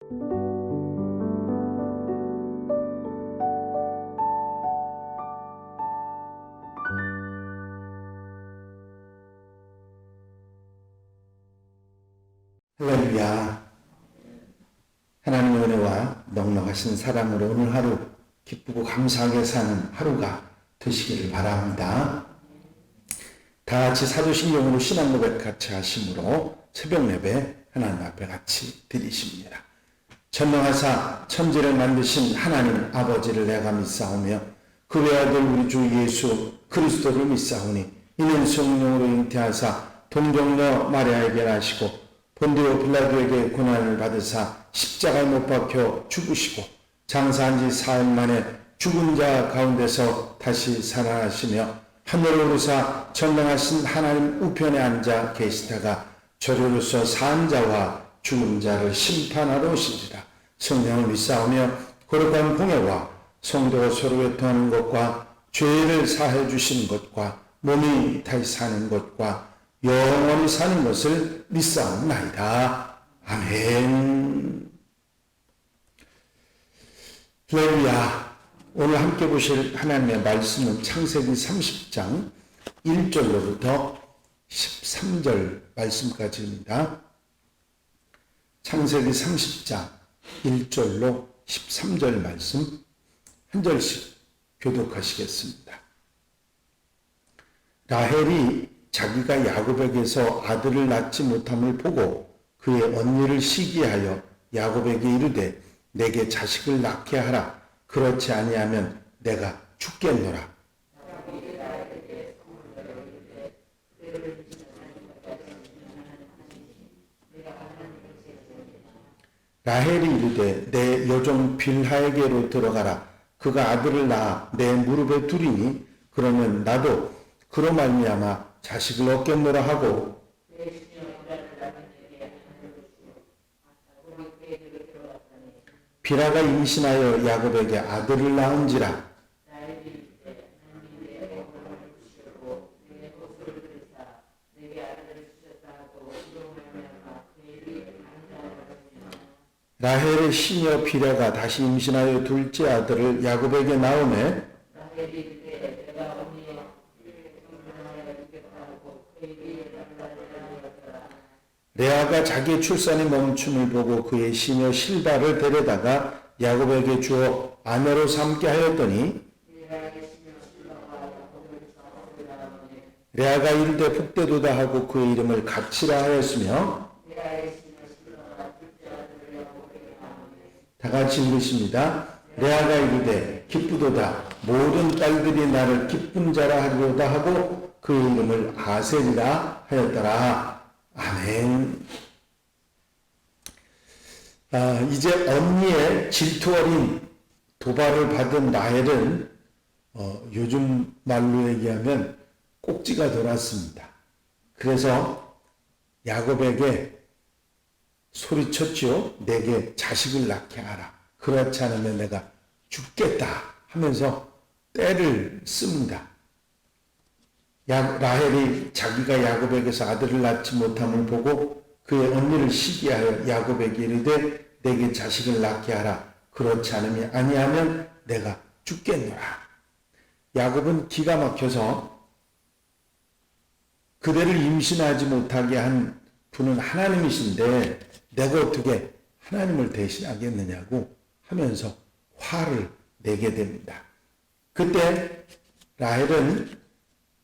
할렐루야. 하나님의 은혜와 넉넉하신 사랑으로 오늘 하루 기쁘고 감사하게 사는 하루가 되시기를 바랍니다. 다 같이 사도신경으로 신앙 고백 같이 하심으로 새벽 예배 하나님 앞에 같이 드리십니다. 전능하사 천지를 만드신 하나님 아버지를 내가 믿사오며 그 외아들 우리 주 예수 그리스도를 믿사오니 이는 성령으로 잉태하사 동정녀 마리아에게 나시고 본디오 빌라도에게 고난을 받으사 십자가에 못 박혀 죽으시고 장사한 지 사흘 만에 죽은 자 가운데서 다시 살아나시며 하늘을 오르사 전능하신 하나님 우편에 앉아 계시다가 저리로서 산 자와 죽은 자를 심판하러 오시리라. 성령을 믿사오며 거룩한 공예와 성도가 서로 교통하는 것과 죄를 사해 주시는 것과 몸이 다시 사는 것과 영원히 사는 것을 믿사옵나이다. 아멘. 할렐루야. 오늘 함께 보실 하나님의 말씀은 창세기 30장 1절로부터 13절 말씀까지입니다. 창세기 30장 1절로 13절 말씀 한 절씩 교독하시겠습니다. 라헬이 자기가 야곱에게서 아들을 낳지 못함을 보고 그의 언니를 시기하여 야곱에게 이르되 내게 자식을 낳게 하라. 그렇지 아니하면 내가 죽겠노라. 라헬이 이르되 내 여종 빌하에게로 들어가라. 그가 아들을 낳아 내 무릎에 두리니 그러면 나도 그로 말미암아 자식을 얻겠노라 하고 빌하가 임신하여 야곱에게 아들을 낳은지라. 라헬의 시녀 빌하가 다시 임신하여 둘째 아들을 야곱에게 낳으매 레아가 자기 출산이 멈춤을 보고 그의 시녀 실바를 데려다가 야곱에게 주어 아내로 삼게 하였더니 레아가 이르되 복되도다 하고 그의 이름을 갓치라 하였으며 다 같이 읽으십니다. 레아가 이르되 기쁘도다 모든 딸들이 나를 기쁜 자라 하리로다 하고 그의 이름을 아셀이라 하였더라. 아멘. 이제 언니의 질투 어린 도발을 받은 라헬은 요즘 말로 얘기하면 꼭지가 돌았습니다. 그래서 야곱에게 소리쳤죠. 내게 자식을 낳게 하라. 그렇지 않으면 내가 죽겠다 하면서 때를 씁니다. 라헬이 자기가 야곱에게서 아들을 낳지 못함을 보고 그의 언니를 시기하여 야곱에게 이르되 내게 자식을 낳게 하라. 그렇지 않으면 아니하면 내가 죽겠노라. 야곱은 기가 막혀서 그대를 임신하지 못하게 한 분은 하나님이신데 내가 어떻게 하나님을 대신하겠느냐고 하면서 화를 내게 됩니다. 그때 라헬은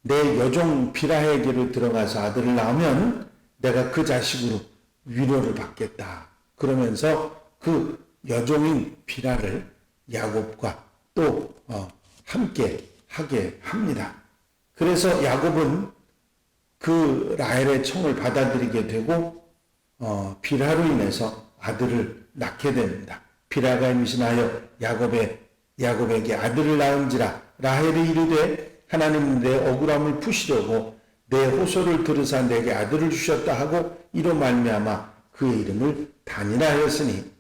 내 여종 빌하에게로 들어가서 아들을 낳으면 내가 그 자식으로 위로를 받겠다. 그러면서 그 여종인 빌하를 야곱과 또 함께 하게 합니다. 그래서 야곱은 그 라헬의 청을 받아들이게 되고 빌하로 인해서 아들을 낳게 됩니다. 빌하가 임신하여 야곱에게 아들을 낳은지라. 라헬이 이르되 하나님은 내 억울함을 푸시려고 내 호소를 들으사 내게 아들을 주셨다 하고 이로 말미암아 그의 이름을 단이라 하였으니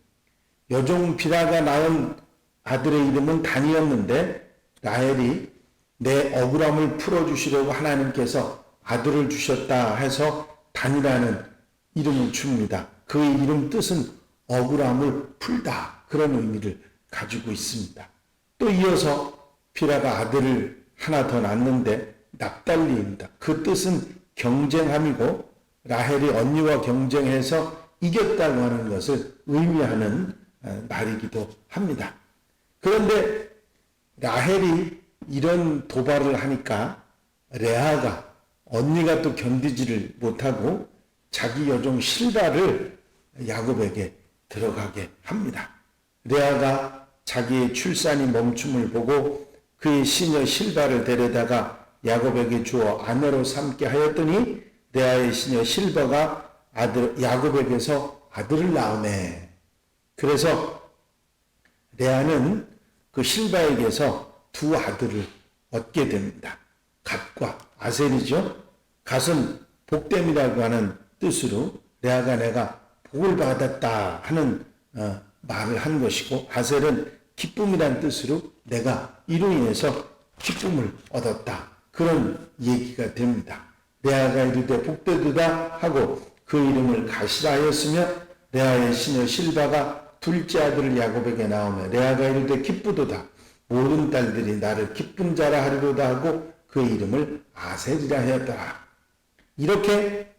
여종 빌하가 낳은 아들의 이름은 단이었는데 라헬이 내 억울함을 풀어주시려고 하나님께서 아들을 주셨다 해서 단이라는 이름을 줍니다. 그의 이름 뜻은 억울함을 풀다 그런 의미를 가지고 있습니다. 또 이어서 비라가 아들을 하나 더 낳는데 납달리입니다. 그 뜻은 경쟁함이고 라헬이 언니와 경쟁해서 이겼다고 하는 것을 의미하는 말이기도 합니다. 그런데 라헬이 이런 도발을 하니까 레아가 언니가 또 견디지를 못하고 자기 여종 실바를 야곱에게 들어가게 합니다. 레아가 자기의 출산이 멈춤을 보고 그의 시녀 실바를 데려다가 야곱에게 주어 아내로 삼게 하였더니 레아의 시녀 실바가 야곱에게서 아들을 낳으매. 그래서 레아는 그 실바에게서 두 아들을 얻게 됩니다. 갓과 아셀이죠. 갓은 복됨이라고 하는 뜻으로 레아가 내가 복을 받았다 하는 말을 한 것이고, 아셀은 기쁨이란 뜻으로 내가 이로 인해서 기쁨을 얻었다 그런 얘기가 됩니다. 레아가 이르되 복되도다 하고 그 이름을 갓이라 하였으며 레아의 시녀 실바가 둘째 아들을 야곱에게 낳으며 레아가 이르되 기쁘도다 모든 딸들이 나를 기쁜 자라 하리로다 하고 그 이름을 아셀이라 하였더라. 이렇게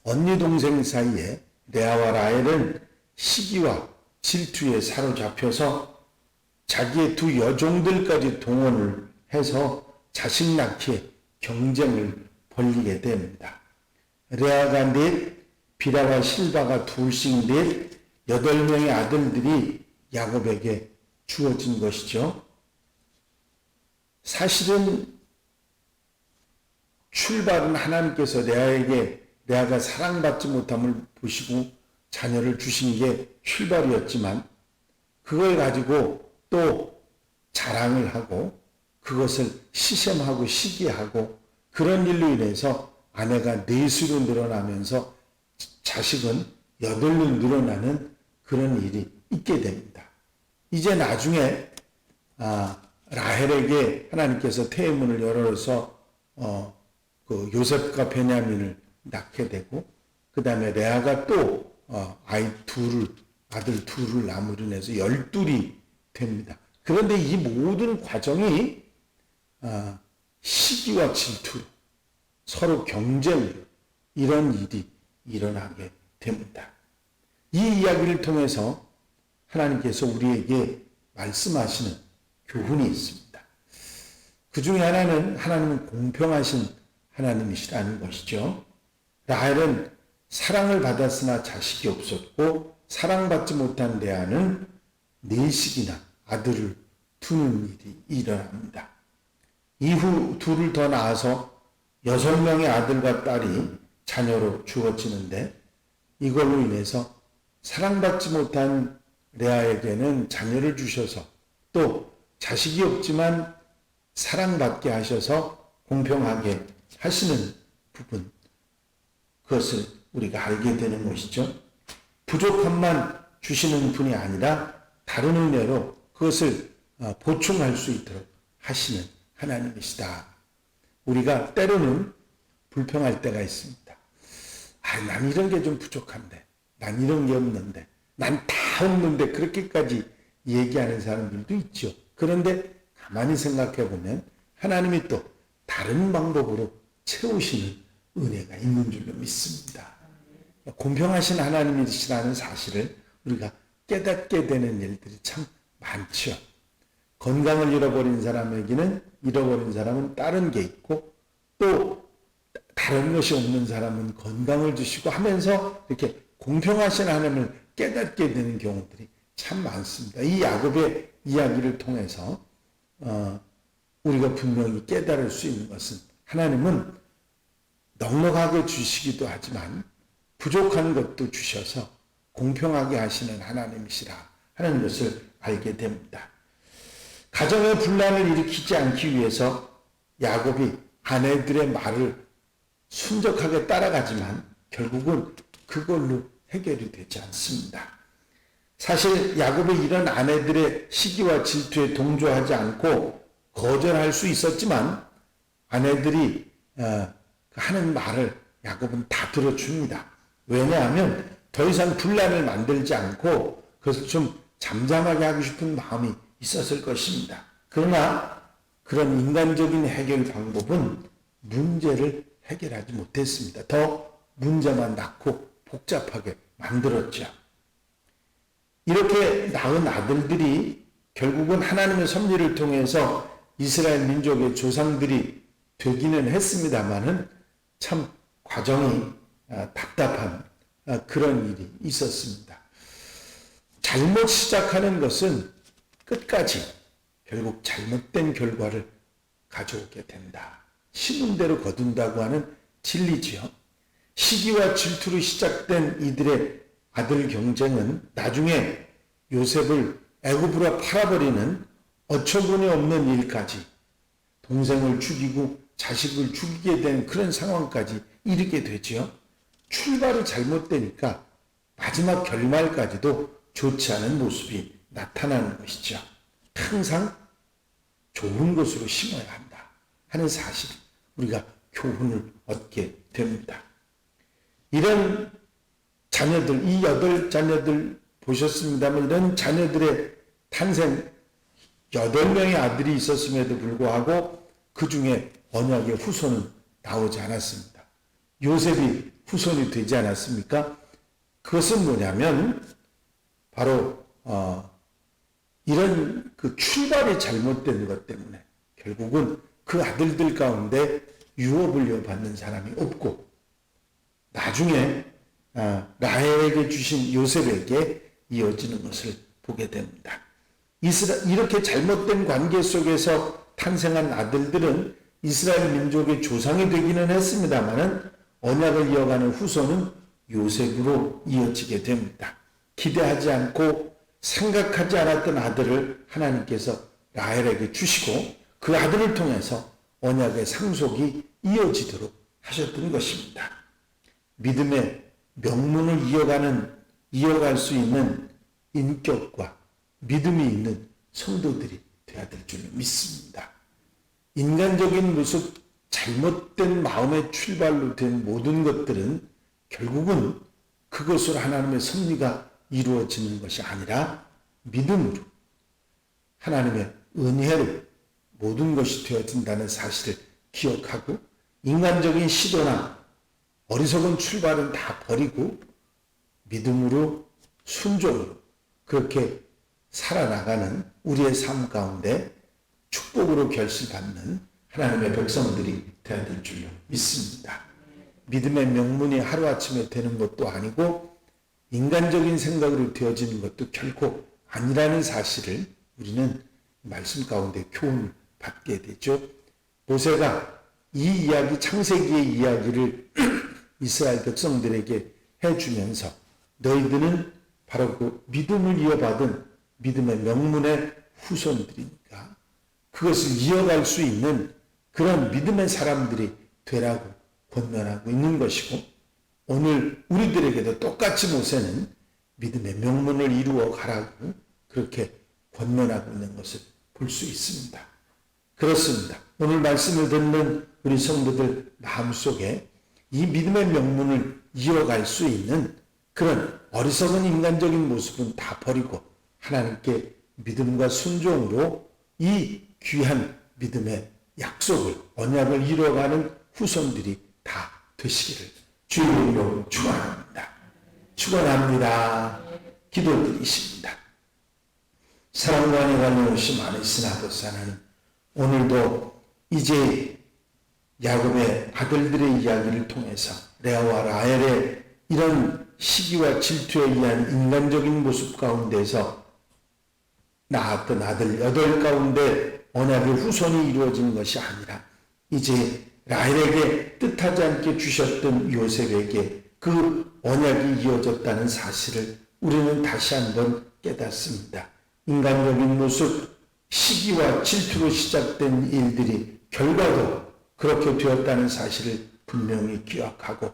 언니 동생 사이에 레아와 라헬은 시기와 질투에 사로잡혀서 자기의 두 여종들까지 동원을 해서 자식 낳기에 경쟁을 벌이게 됩니다. 레아가 넷, 비라와 실바가 둘씩 넷, 8명의 아들들이 야곱에게 주어진 것이죠. 사실은 출발은 하나님께서 레아가 사랑받지 못함을 보시고 자녀를 주신 게 출발이었지만 그걸 가지고 또 자랑을 하고 그것을 시샘하고 시기하고 그런 일로 인해서 아내가 넷으로 늘어나면서 자식은 8로 늘어나는 그런 일이 있게 됩니다. 이제 나중에 라헬에게 하나님께서 태문을 열어서 그 요셉과 베냐민을 낳게 되고 그 다음에 레아가 또 아들 둘을 낳음으로 인해서 12이 됩니다. 그런데 이 모든 과정이 시기와 질투, 서로 경쟁으로 이런 일이 일어나게 됩니다. 이 이야기를 통해서 하나님께서 우리에게 말씀하시는 교훈이 있습니다. 그 중에 하나는 하나님은 공평하신 하나님이시라는 것이죠. 라헬은 사랑을 받았으나 자식이 없었고 사랑받지 못한 레아는 넷씩이나 아들을 두는 일이 일어납니다. 이후 둘을 더 낳아서 6명의 아들과 딸이 자녀로 주어지는데 이걸로 인해서 사랑받지 못한 레아에게는 자녀를 주셔서 또 자식이 없지만 사랑받게 하셔서 공평하게 하시는 부분, 그것을 우리가 알게 되는 것이죠. 부족함만 주시는 분이 아니라 다른 은혜로 그것을 보충할 수 있도록 하시는 하나님이시다. 우리가 때로는 불평할 때가 있습니다. 난 이런 게 좀 부족한데, 난 이런 게 없는데, 난 다 없는데 그렇게까지 얘기하는 사람들도 있죠. 그런데 가만히 생각해 보면 하나님이 또 다른 방법으로 채우시는 은혜가 있는 줄로 믿습니다. 공평하신 하나님이시라는 사실을 우리가 깨닫게 되는 일들이 참 많죠. 건강을 잃어버린 사람에게는 잃어버린 사람은 다른 게 있고 또 다른 것이 없는 사람은 건강을 주시고 하면서 이렇게 공평하신 하나님을 깨닫게 되는 경우들이 참 많습니다. 이 야곱의 이야기를 통해서 우리가 분명히 깨달을 수 있는 것은 하나님은 넉넉하게 주시기도 하지만 부족한 것도 주셔서 공평하게 하시는 하나님이시라 하는 것을 알게 됩니다. 가정의 분란을 일으키지 않기 위해서 야곱이 아내들의 말을 순적하게 따라가지만 결국은 그걸로 해결이 되지 않습니다. 사실 야곱이 이런 아내들의 시기와 질투에 동조하지 않고 거절할 수 있었지만 아내들이 하는 말을 야곱은 다 들어줍니다. 왜냐하면 더 이상 분란을 만들지 않고 그것을 좀 잠잠하게 하고 싶은 마음이 있었을 것입니다. 그러나 그런 인간적인 해결 방법은 문제를 해결하지 못했습니다. 더 문제만 낳고 복잡하게 만들었죠. 이렇게 낳은 아들들이 결국은 하나님의 섭리를 통해서 이스라엘 민족의 조상들이 되기는 했습니다마는 참 과정이 답답한 그런 일이 있었습니다. 잘못 시작하는 것은 끝까지 결국 잘못된 결과를 가져오게 된다. 심은 대로 거둔다고 하는 진리지요. 시기와 질투로 시작된 이들의 아들 경쟁은 나중에 요셉을 애굽으로 팔아버리는 어처구니 없는 일까지 동생을 죽이고 자식을 죽이게 된 그런 상황까지 이르게 되지요. 출발이 잘못되니까 마지막 결말까지도 좋지 않은 모습이 나타나는 것이죠. 항상 좋은 것으로 심어야 한다 하는 사실, 우리가 교훈을 얻게 됩니다. 이런 자녀들, 이 8자녀들 보셨습니다만 이런 자녀들의 탄생 8명의 아들이 있었음에도 불구하고 그 중에 언약의 후손은 나오지 않았습니다. 요셉이 후손이 되지 않았습니까? 그것은 뭐냐면 바로 이런 그 출발이 잘못된 것 때문에 결국은 그 아들들 가운데 유업을 이어받는 사람이 없고 나중에 라헬에게 주신 요셉에게 이어지는 것을 보게 됩니다. 이렇게 잘못된 관계 속에서 탄생한 아들들은 이스라엘 민족의 조상이 되기는 했습니다만 언약을 이어가는 후손은 요셉으로 이어지게 됩니다. 기대하지 않고 생각하지 않았던 아들을 하나님께서 라헬에게 주시고 그 아들을 통해서 언약의 상속이 이어지도록 하셨던 것입니다. 믿음의 명문을 이어갈 수 있는 인격과 믿음이 있는 성도들이 되어야 될 줄 믿습니다. 인간적인 모습, 잘못된 마음의 출발로 된 모든 것들은 결국은 그것으로 하나님의 섭리가 이루어지는 것이 아니라 믿음으로 하나님의 은혜로 모든 것이 되어진다는 사실을 기억하고 인간적인 시도나 어리석은 출발은 다 버리고 믿음으로 순종으로 그렇게 살아나가는 우리의 삶 가운데 축복으로 결실받는 하나님의 백성들이 되어야 될 줄로 믿습니다. 믿음의 명문이 하루아침에 되는 것도 아니고 인간적인 생각으로 되어지는 것도 결코 아니라는 사실을 우리는 말씀 가운데 교훈을 받게 되죠. 모세가 이 이야기, 창세기의 이야기를 이스라엘 백성들에게 해주면서 너희들은 바로 그 믿음을 이어받은 믿음의 명문의 후손들이니까 그것을 이어갈 수 있는 그런 믿음의 사람들이 되라고 권면하고 있는 것이고 오늘 우리들에게도 똑같이 모세는 믿음의 명문을 이루어 가라고 그렇게 권면하고 있는 것을 볼 수 있습니다. 그렇습니다. 오늘 말씀을 듣는 우리 성도들 마음속에 이 믿음의 명문을 이어갈 수 있는 그런 어리석은 인간적인 모습은 다 버리고 하나님께 믿음과 순종으로 이 귀한 믿음의 약속을, 언약을 이루어가는 후손들이 다 되시기를 주의 이름으로 축원합니다. 축원합니다. 기도드리십니다. 사랑과 은혜가 오심 안에 있으나 아버지 하나님, 오늘도 이제 야곱의 아들들의 이야기를 통해서 레아와 라헬의 이런 시기와 질투에 의한 인간적인 모습 가운데서 낳았던 아들 8 가운데 언약의 후손이 이루어지는 것이 아니라 이제 라헬에게 뜻하지 않게 주셨던 요셉에게 그 언약이 이어졌다는 사실을 우리는 다시 한번 깨닫습니다. 인간적인 모습, 시기와 질투로 시작된 일들이 결과도 그렇게 되었다는 사실을 분명히 기억하고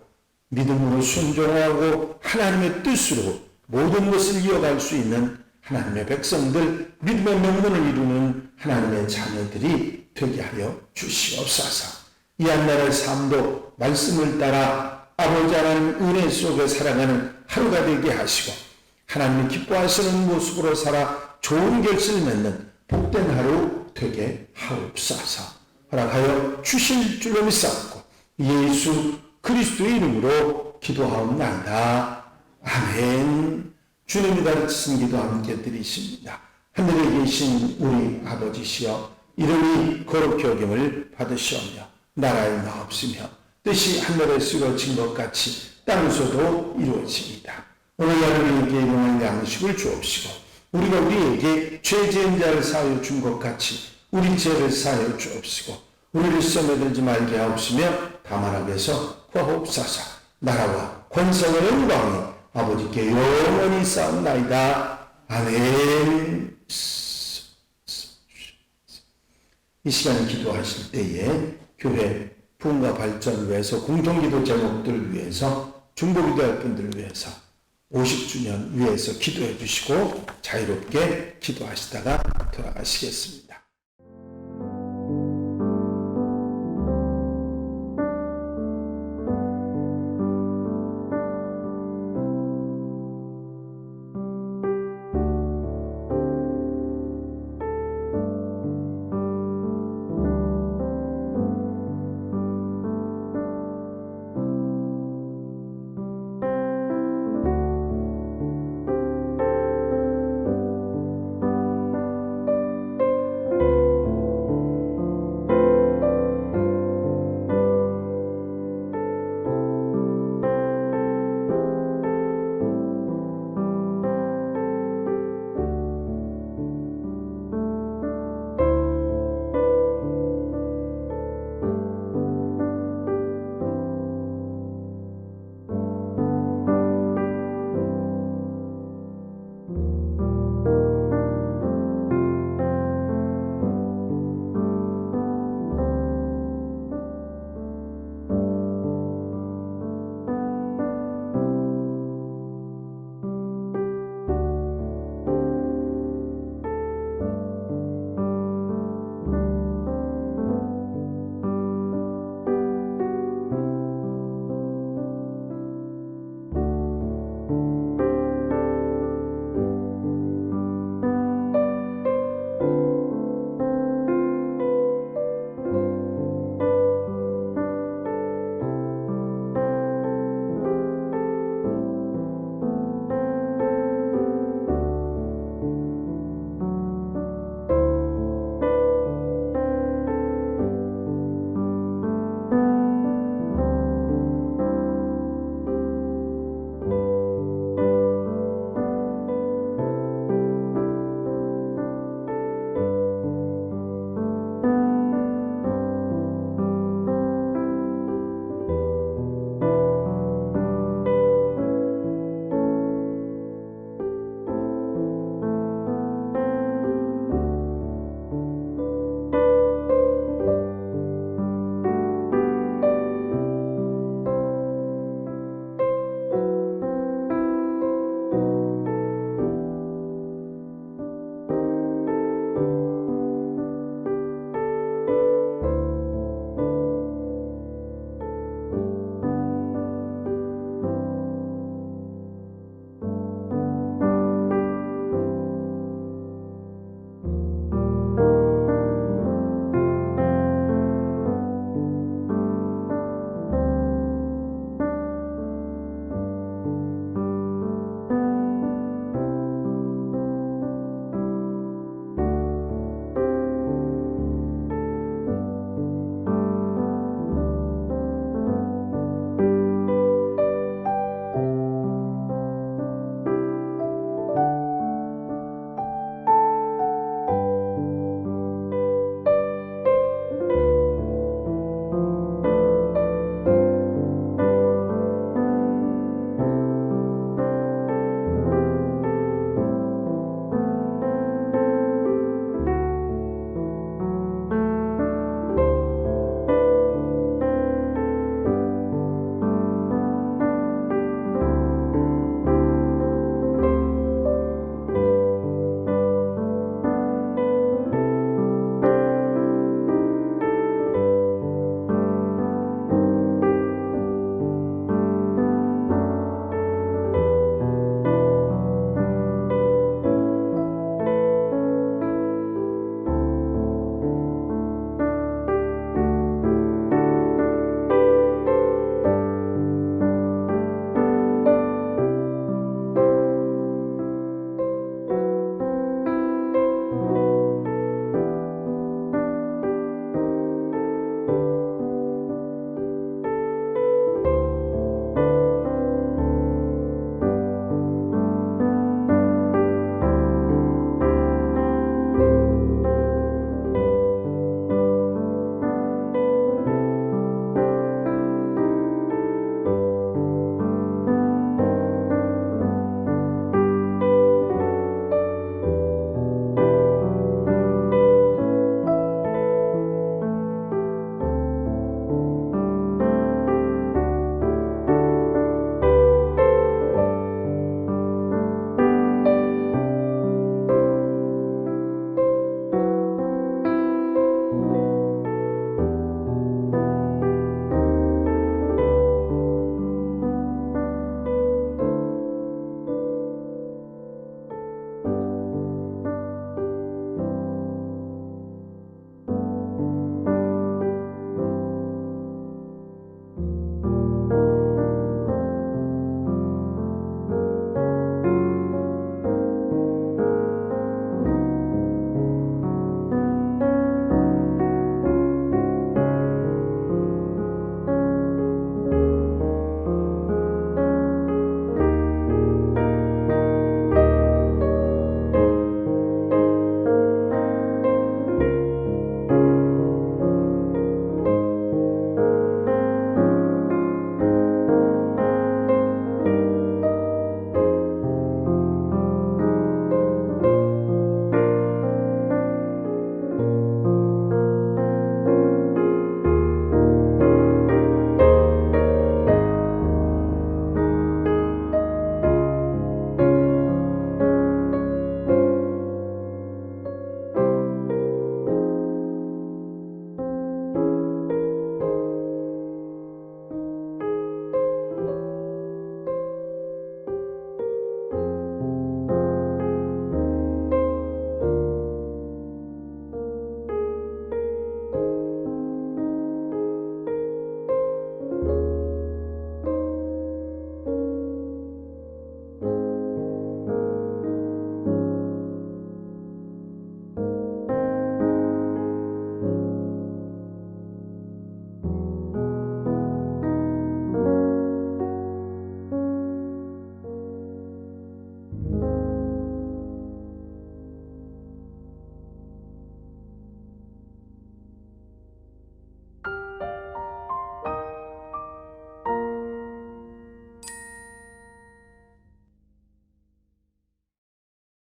믿음으로 순종하고 하나님의 뜻으로 모든 것을 이어갈 수 있는 하나님의 백성들, 믿음의 명문을 이루는 하나님의 자녀들이 되게 하여 주시옵소서. 이 한날의 삶도 말씀을 따라 아버지 하나님 은혜 속에 살아가는 하루가 되게 하시고 하나님이 기뻐하시는 모습으로 살아 좋은 결실을 맺는 복된 하루 되게 하옵소서. 허락하여 주실 줄로 믿사옵고 예수 그리스도의 이름으로 기도하옵나이다. 아멘. 주님이 가르치신 기도 함께 드리십니다. 하늘에 계신 우리 아버지시여 이름이 거룩히 여김을 받으시오며 나라의 마옵시며 뜻이 하늘에서 이루어진 것 같이 땅에서도 이루어집니다. 오늘날 우리에게 일용할 양식을 주옵시고 우리가 우리에게 죄 지은 자를 사하여 준 것 같이 우리 죄를 사하여 주옵시고 우리를 시험에 들지 말게 하옵시며 다만 악에서 구하옵소서. 나라와 권성의 영광이 아버지께 영원히 쌓옵나이다. 아멘. 이 시간 기도하실 때에 교회 부흥과 발전을 위해서 공동기도 제목들을 위해서 중보기도할 분들을 위해서 50주년 위해서 기도해 주시고 자유롭게 기도하시다가 돌아가시겠습니다.